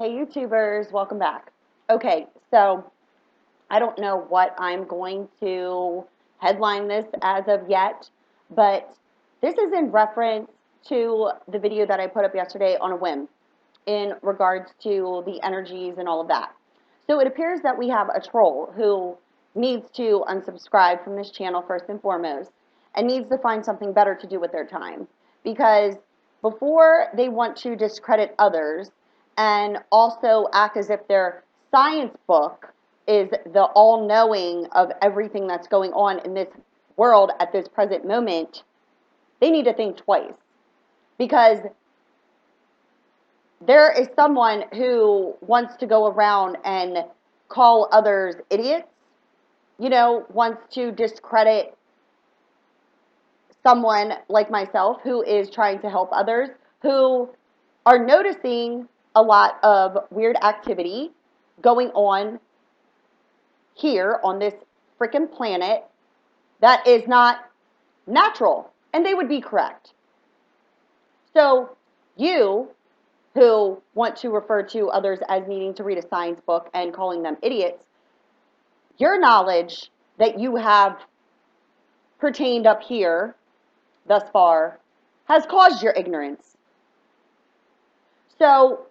Hey YouTubers, welcome back. Okay, so I don't know what I'm going to headline this as of yet, but this is in reference to the video that I put up yesterday on a whim in regards to the energies and all of that. So it appears that we have a troll who needs to unsubscribe from this channel first and foremost and needs to find something better to do with their time because before they want to discredit others and also act as if their science book is the all-knowing of everything that's going on in this world at this present moment, they need to think twice because there is someone who wants to go around and call others idiots, wants to discredit someone like myself who is trying to help others, who are noticing a lot of weird activity going on here on this freaking planet that is not natural. And they would be correct. So you who want to refer to others as needing to read a science book and calling them idiots, your knowledge that you have pertained up here thus far has caused your ignorance. So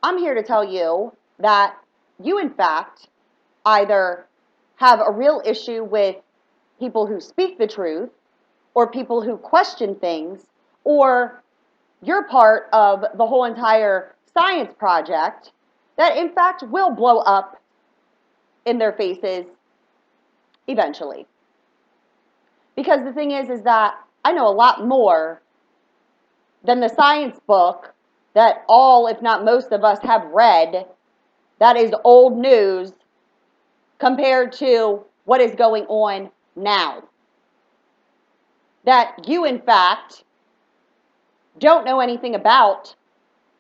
I'm here to tell you that you, in fact, either have a real issue with people who speak the truth or people who question things, or you're part of the whole entire science project that, in fact, will blow up in their faces eventually. Because the thing is that I know a lot more than the science book that all, if not most of us have read, that is old news compared to what is going on now. That you, in fact, don't know anything about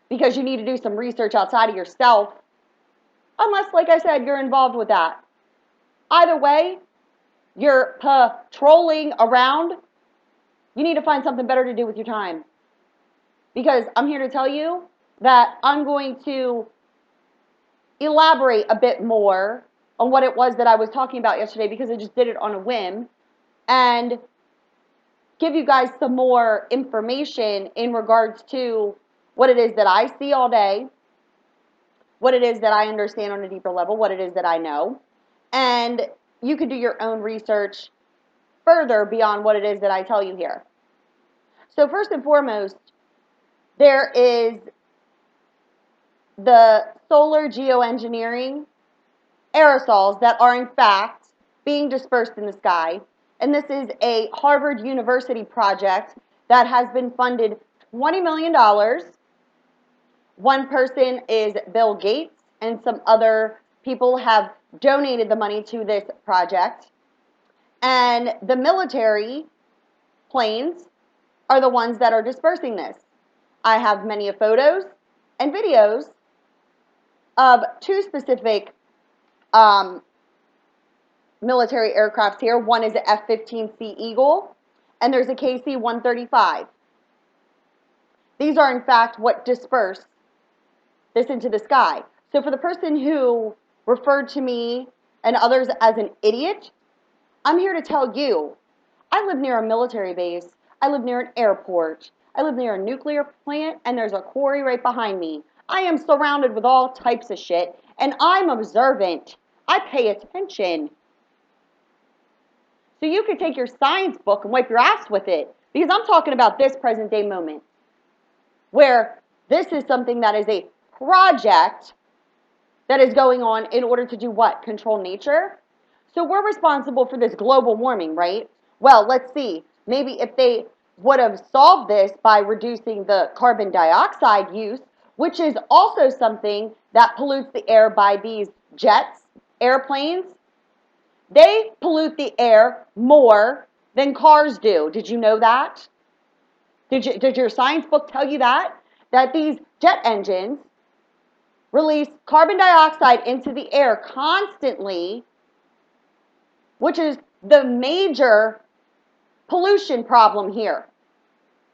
because you need to do some research outside of yourself, unless, like I said, you're involved with that. Either way, you're patrolling around. You need to find something better to do with your time. Because I'm here to tell you that I'm going to elaborate a bit more on what it was that I was talking about yesterday because I just did it on a whim and give you guys some more information in regards to what it is that I see all day, what it is that I understand on a deeper level, what it is that I know, and you can do your own research further beyond what it is that I tell you here. So first and foremost, there is the solar geoengineering aerosols that are in fact being dispersed in the sky. And this is a Harvard University project that has been funded $20 million. One person is Bill Gates, and some other people have donated the money to this project. And the military planes are the ones that are dispersing this. I have many photos and videos of two specific military aircrafts here. One is a F-15C Eagle, and there's a KC-135. These are, in fact, what disperse this into the sky. So for the person who referred to me and others as an idiot, I'm here to tell you, I live near a military base. I live near an airport. I live near a nuclear plant, and there's a quarry right behind me. I am surrounded with all types of shit, and I'm observant. I pay attention. So you could take your science book and wipe your ass with it, because I'm talking about this present day moment where this is something that is a project that is going on in order to do what? Control nature? So we're responsible for this global warming, right? Well, let's see. Maybe if they would have solved this by reducing the carbon dioxide use, which is also something that pollutes the air by these jets, airplanes, they pollute the air more than cars do. Did you know that? Did your science book tell you that? That these jet engines release carbon dioxide into the air constantly, which is the major pollution problem here.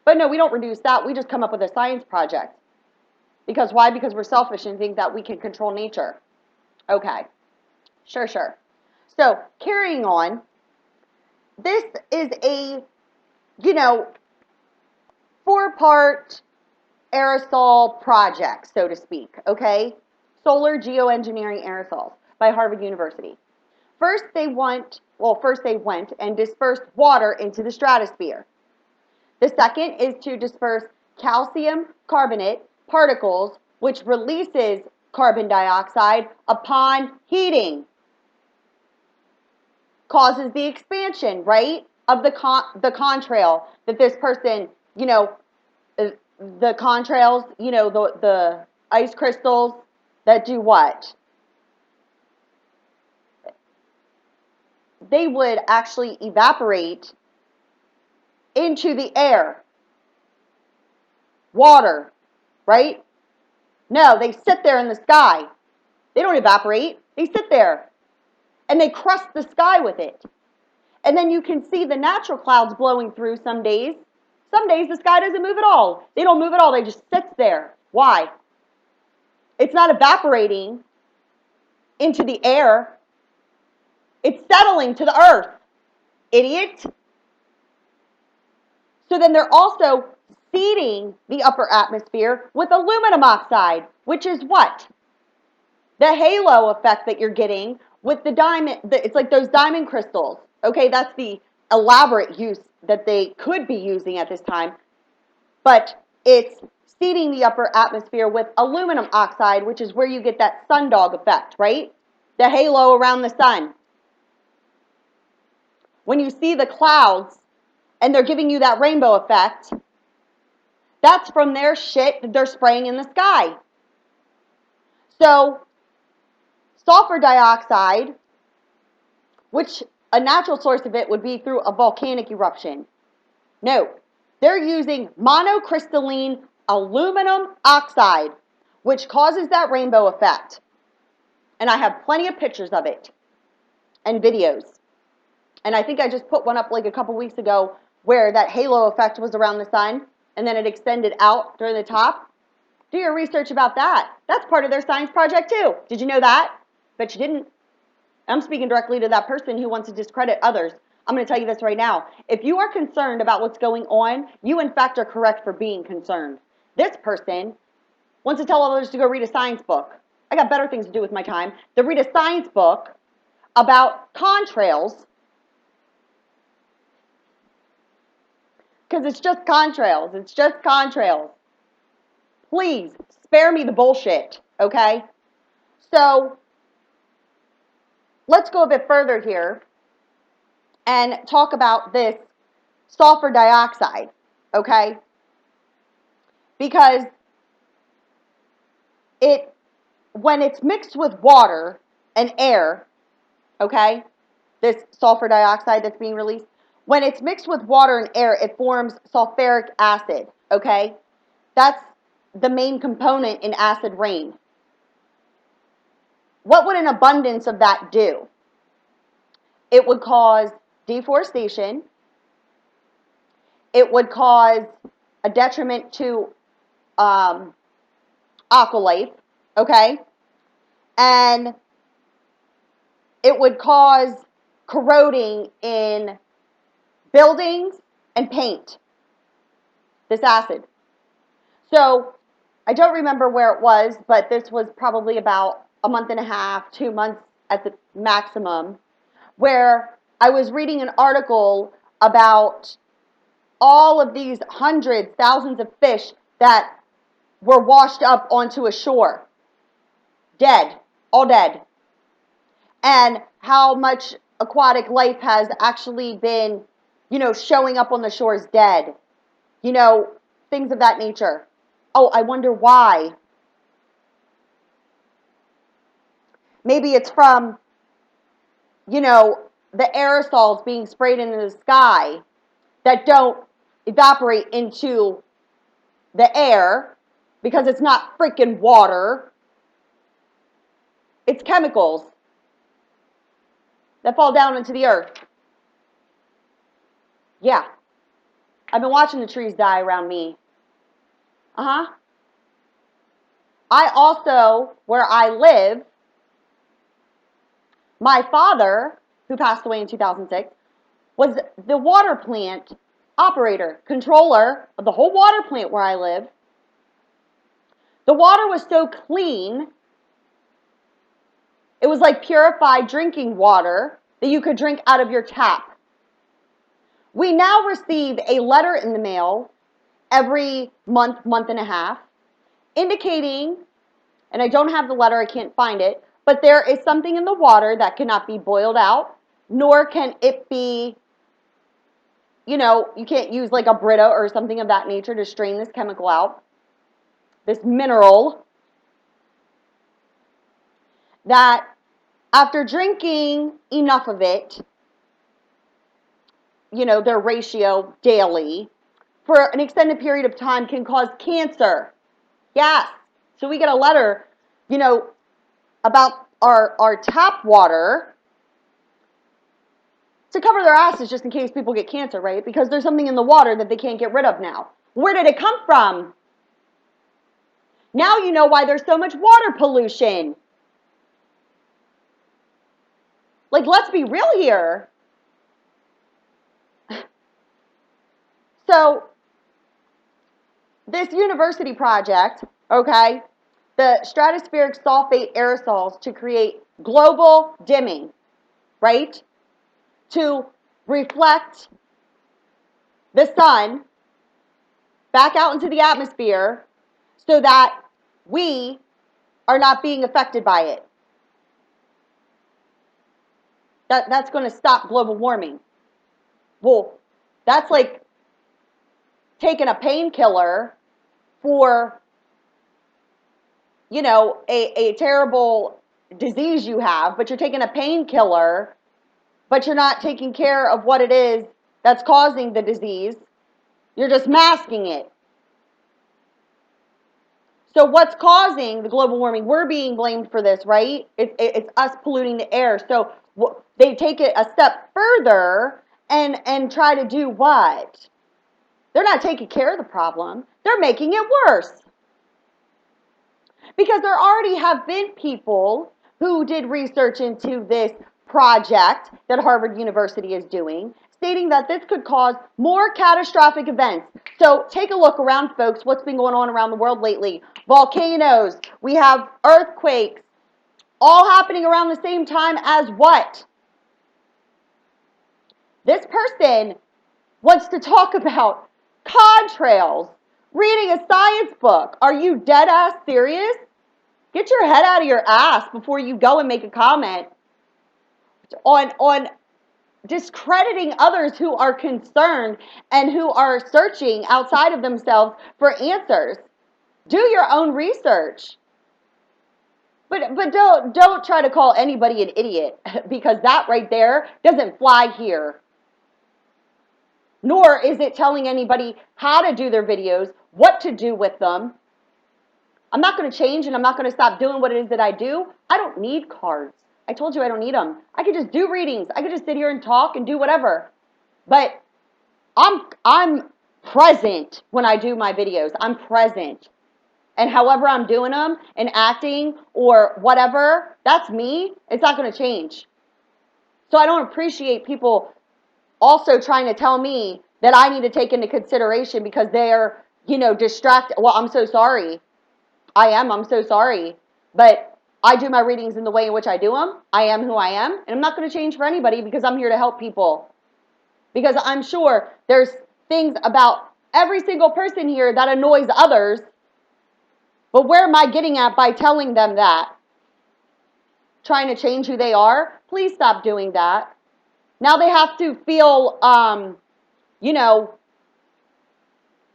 But no, we don't reduce that. We just come up with a science project. Because why? Because we're selfish and think that we can control nature. Okay. Sure, sure. So, carrying on, this is a, you know, 4-part aerosol project, so to speak, okay? Solar geoengineering aerosols by Harvard University. First they went and dispersed water into the stratosphere. The second is to disperse calcium carbonate particles, which releases carbon dioxide upon heating. Causes the expansion, right, of the contrail that this person, the contrails, the ice crystals that do what? They would actually evaporate into the air. Water, right? No, they sit there in the sky. They don't evaporate. They sit there. And they crust the sky with it. And then you can see the natural clouds blowing through some days. Some days the sky doesn't move at all. They don't move at all. They just sit there. Why? It's not evaporating into the air. It's settling to the earth. Idiot. So then they're also seeding the upper atmosphere with aluminum oxide, which is what? The halo effect that you're getting with the diamond. It's like those diamond crystals. Okay, that's the elaborate use that they could be using at this time. But it's seeding the upper atmosphere with aluminum oxide, which is where you get that sundog effect, right? The halo around the sun. When you see the clouds and they're giving you that rainbow effect, that's from their shit that they're spraying in the sky. So, sulfur dioxide, which a natural source of it would be through a volcanic eruption. No, they're using monocrystalline aluminum oxide, which causes that rainbow effect. And I have plenty of pictures of it and videos. And I think I just put one up like a couple weeks ago where that halo effect was around the sun and then it extended out during the top. Do your research about that. That's part of their science project too. Did you know that? Bet you didn't. I'm speaking directly to that person who wants to discredit others. I'm going to tell you this right now. If you are concerned about what's going on, you in fact are correct for being concerned. This person wants to tell others to go read a science book. I got better things to do with my time than read a science book about contrails, because it's just contrails. It's just contrails. Please spare me the bullshit, okay? So let's go a bit further here and talk about this sulfur dioxide, okay? Because when it's mixed with water and air, okay, this sulfur dioxide that's being released, when it's mixed with water and air, it forms sulfuric acid, okay? That's the main component in acid rain. What would an abundance of that do? It would cause deforestation. It would cause a detriment to aqualife, okay? And it would cause corroding in buildings and paint, this acid. So I don't remember where it was, but this was probably about a month and a half, 2 months at the maximum, where I was reading an article about all of these hundreds, thousands of fish that were washed up onto a shore. Dead. All dead. And how much aquatic life has actually been, showing up on the shores dead. Things of that nature. Oh, I wonder why. Maybe it's from, the aerosols being sprayed into the sky that don't evaporate into the air because it's not freaking water. It's chemicals that fall down into the earth. Yeah. I've been watching the trees die around me. Uh-huh. I also, where I live, my father, who passed away in 2006, was the water plant operator, controller of the whole water plant where I live. The water was so clean, it was like purified drinking water that you could drink out of your tap. We now receive a letter in the mail every month, month and a half, indicating, and I don't have the letter, I can't find it, but there is something in the water that cannot be boiled out, nor can it be, you can't use like a Brita or something of that nature to strain this chemical out, this mineral, that after drinking enough of it, their ratio daily, for an extended period of time can cause cancer. Yes. So we get a letter, about our tap water to cover their asses just in case people get cancer, right? Because there's something in the water that they can't get rid of now. Where did it come from? Now you know why there's so much water pollution. Like, let's be real here. So, this university project, okay, the stratospheric sulfate aerosols to create global dimming, right? To reflect the sun back out into the atmosphere so that we are not being affected by it. That's going to stop global warming. Well, that's like taking a painkiller for, a terrible disease you have, but you're taking a painkiller, but you're not taking care of what it is that's causing the disease. You're just masking it. So what's causing the global warming? We're being blamed for this, right? It's us polluting the air. So they take it a step further and try to do what? They're not taking care of the problem. They're making it worse. Because there already have been people who did research into this project that Harvard University is doing, stating that this could cause more catastrophic events. So take a look around, folks, what's been going on around the world lately. Volcanoes, we have earthquakes, all happening around the same time as what? This person wants to talk about contrails, reading a science book. Are you dead ass serious? Get your head out of your ass before you go and make a comment on discrediting others who are concerned and who are searching outside of themselves for answers. Do your own research. But don't try to call anybody an idiot, because that right there doesn't fly here. Nor is it telling anybody how to do their videos, what to do with them. I'm not going to change, and I'm not going to stop doing what it is that I do. I don't need cards. I told you I don't need them. I could just do readings. I could just sit here and talk and do whatever. But I'm present when I do my videos. I'm present. And however I'm doing them and acting or whatever, that's me. It's not going to change. So I don't appreciate people also trying to tell me that I need to take into consideration because they're, distracted. Well, I'm so sorry. I'm so sorry. But I do my readings in the way in which I do them. I am who I am. And I'm not going to change for anybody because I'm here to help people. Because I'm sure there's things about every single person here that annoys others. But where am I getting at by telling them that? Trying to change who they are? Please stop doing that. Now they have to feel,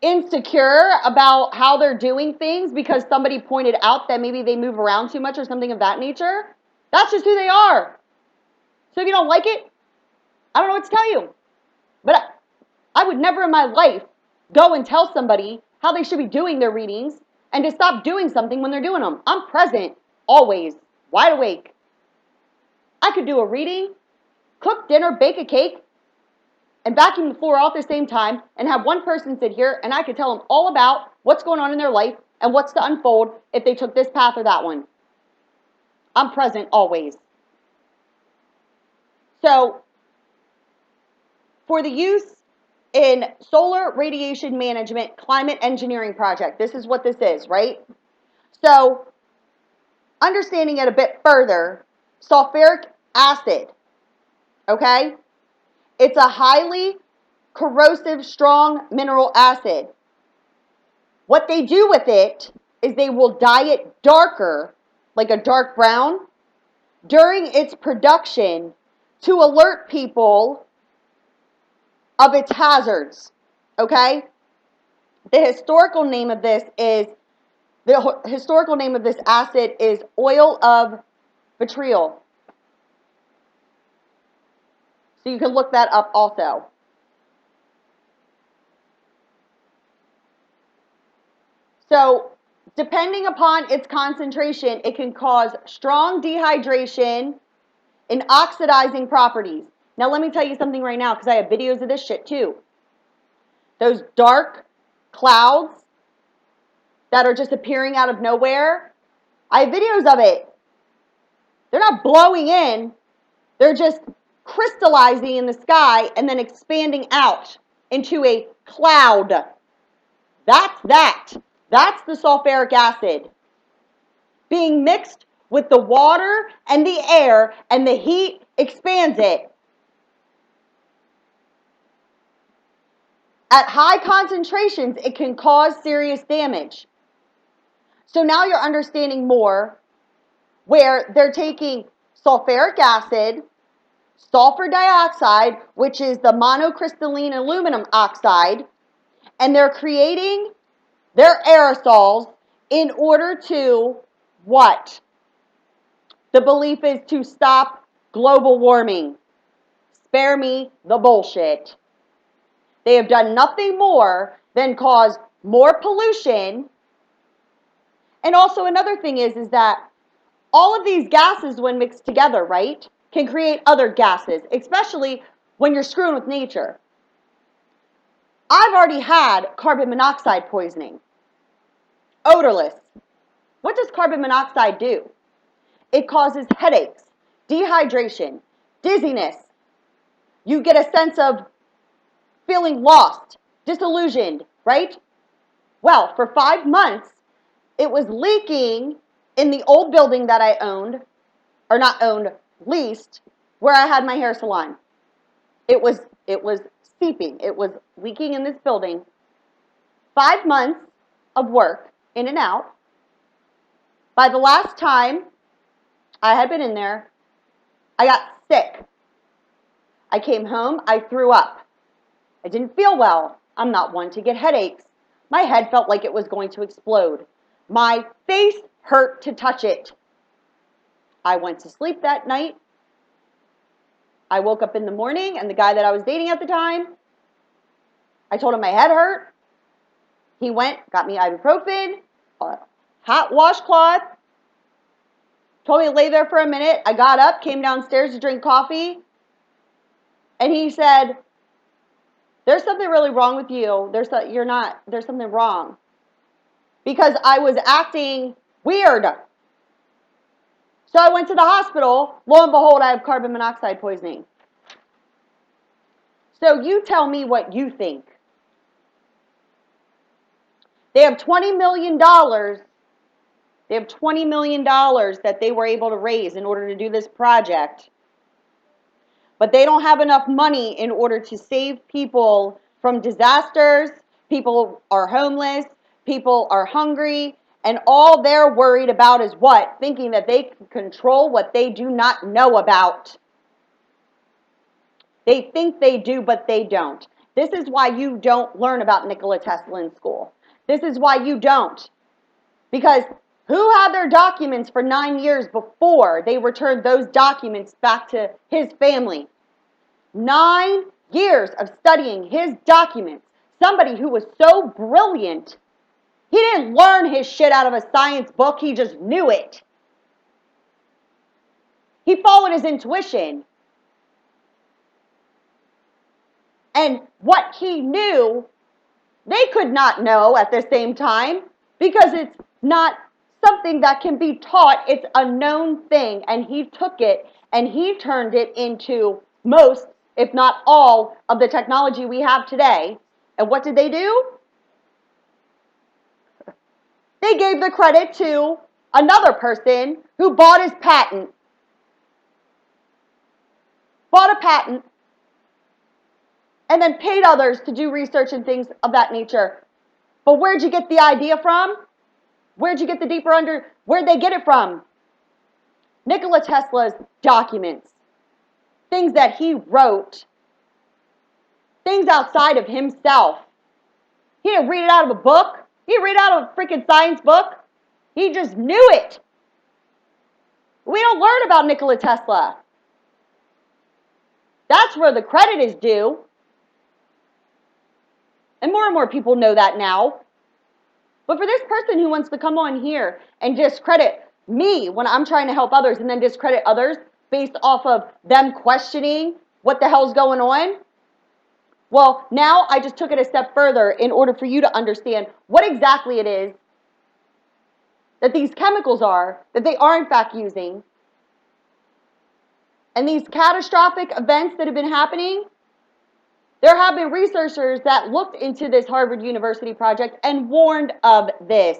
insecure about how they're doing things because somebody pointed out that maybe they move around too much or something of that nature. That's just who they are. So if you don't like it, I don't know what to tell you. But I would never in my life go and tell somebody how they should be doing their readings and to stop doing something when they're doing them. I'm present, always, wide awake. I could do a reading, cook dinner, bake a cake, and vacuum the floor all at the same time and have one person sit here and I could tell them all about what's going on in their life And what's to unfold if they took this path or that one? I'm present always. So, for the use in solar radiation management climate engineering project, this is what this is, right? So, understanding it a bit further, sulfuric acid, okay? It's a highly corrosive, strong mineral acid. What they do with it is they will dye it darker, like a dark brown, during its production to alert people of its hazards, okay? The historical name of this acid is oil of vitriol. So you can look that up also. So depending upon its concentration, it can cause strong dehydration and oxidizing properties. Now let me tell you something right now, because I have videos of this shit too. Those dark clouds that are just appearing out of nowhere, I have videos of it. They're not blowing in, they're just crystallizing in the sky and then expanding out into a cloud. That's that. That's the sulfuric acid being mixed with the water and the air, and the heat expands it. At high concentrations, it can cause serious damage. So now you're understanding more where they're taking sulfuric acid, sulfur dioxide, which is the monocrystalline aluminum oxide, and they're creating their aerosols in order to what? The belief is to stop global warming. Spare me the bullshit. They have done nothing more than cause more pollution. And also another thing is that all of these gases, when mixed together, right, can create other gases, especially when you're screwing with nature. I've already had carbon monoxide poisoning. Odorless. What does carbon monoxide do? It causes headaches, dehydration, dizziness. You get a sense of feeling lost, disillusioned, right? Well, for 5 months, it was leaking in the old building that I owned, or not owned, leased, where I had my hair salon. It was seeping. It was leaking in this building. 5 months of work, in and out. By the last time I had been in there, I got sick. I came home, I threw up. I didn't feel well. I'm not one to get headaches. My head felt like it was going to explode. My face hurt to touch it. I went to sleep that night. I woke up in the morning, and the guy that I was dating at the time, I told him my head hurt. He went, got me ibuprofen, a hot washcloth, told me to lay there for a minute. I got up, came downstairs to drink coffee, and he said, there's something really wrong with you. There's something wrong. Because I was acting weird. So I went to the hospital. Lo and behold, I have carbon monoxide poisoning. So you tell me what you think. They have $20 million. They have $20 million that they were able to raise in order to do this project. But they don't have enough money in order to save people from disasters. People are homeless. People are hungry. And all they're worried about is what? Thinking that they can control what they do not know about. They think they do, but they don't. This is why you don't learn about Nikola Tesla in school. This is why you don't. Because who had their documents for 9 years before they returned those documents back to his family? 9 years of studying his documents. Somebody who was so brilliant, he didn't learn his shit out of a science book, he just knew it. He followed his intuition. And what he knew, they could not know at the same time. because it's not something that can be taught. It's a known thing, and he took it and he turned it into most, if not all, of the technology we have today. And what did they do? They gave the credit to another person who bought his patent. Bought a patent and then paid others to do research and things of that nature. But where'd you get the idea from? Where'd you get the deeper where'd they get it from? Nikola Tesla's documents, things that he wrote, things outside of himself. He didn't read it out of a book. He didn't read it out of a freaking science book. He just knew it. We don't learn about Nikola Tesla. That's where the credit is due. And more people know that now. But for this person who wants to come on here and discredit me when I'm trying to help others and then discredit others based off of them questioning what the hell's going on, well, now I just took it a step further in order for you to understand what exactly it is that these chemicals are, that they are in fact using. And these catastrophic events that have been happening, there have been researchers that looked into this Harvard University project and warned of this.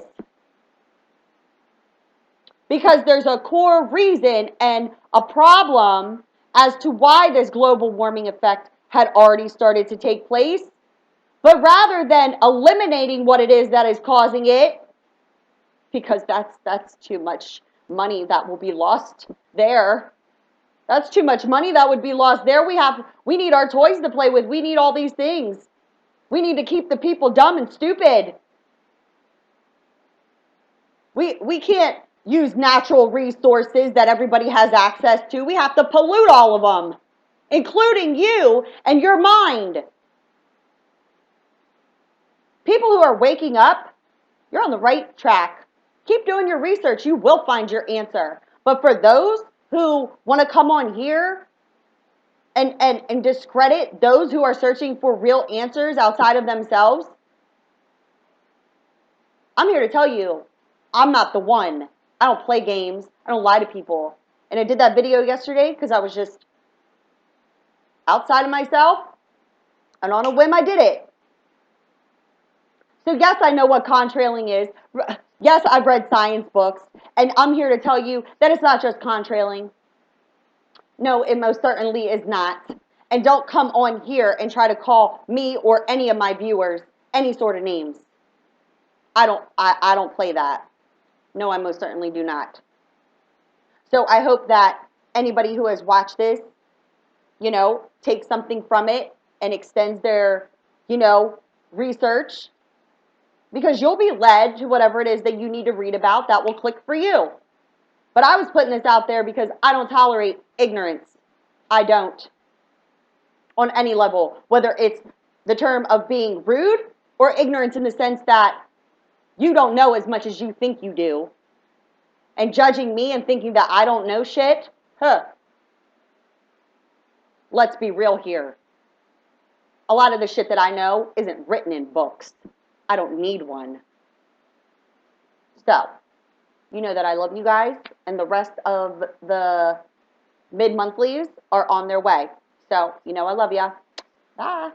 Because there's a core reason and a problem as to why this global warming effect had already started to take place. But rather than eliminating what it is that is causing it, because that's too much money that will be lost there. That's too much money that would be lost there. We need our toys to play with. We need all these things. We need to keep the people dumb and stupid. We can't use natural resources that everybody has access to. We have to pollute all of them, including you and your mind. People who are waking up, you're on the right track. Keep doing your research. You will find your answer. But for those who want to come on here and discredit those who are searching for real answers outside of themselves, I'm here to tell you, I'm not the one. I don't play games. I don't lie to people. And I did that video yesterday because I was just outside of myself, and on a whim I did it. So yes, I know what contrailing is. Yes, I've read science books, and I'm here to tell you that it's not just contrailing. No, it most certainly is not. And don't come on here and try to call me or any of my viewers any sort of names. I don't play that. No, I most certainly do not. So I hope that anybody who has watched this, takes something from it and extends their, research, because you'll be led to whatever it is that you need to read about that will click for you. But I was putting this out there because I don't tolerate ignorance. I don't. On any level, whether it's the term of being rude or ignorance in the sense that you don't know as much as you think you do. And judging me and thinking that I don't know shit, let's be real here. A lot of the shit that I know isn't written in books. I don't need one. So, you know that I love you guys, and the rest of the mid-monthlies are on their way. So, I love ya. Bye.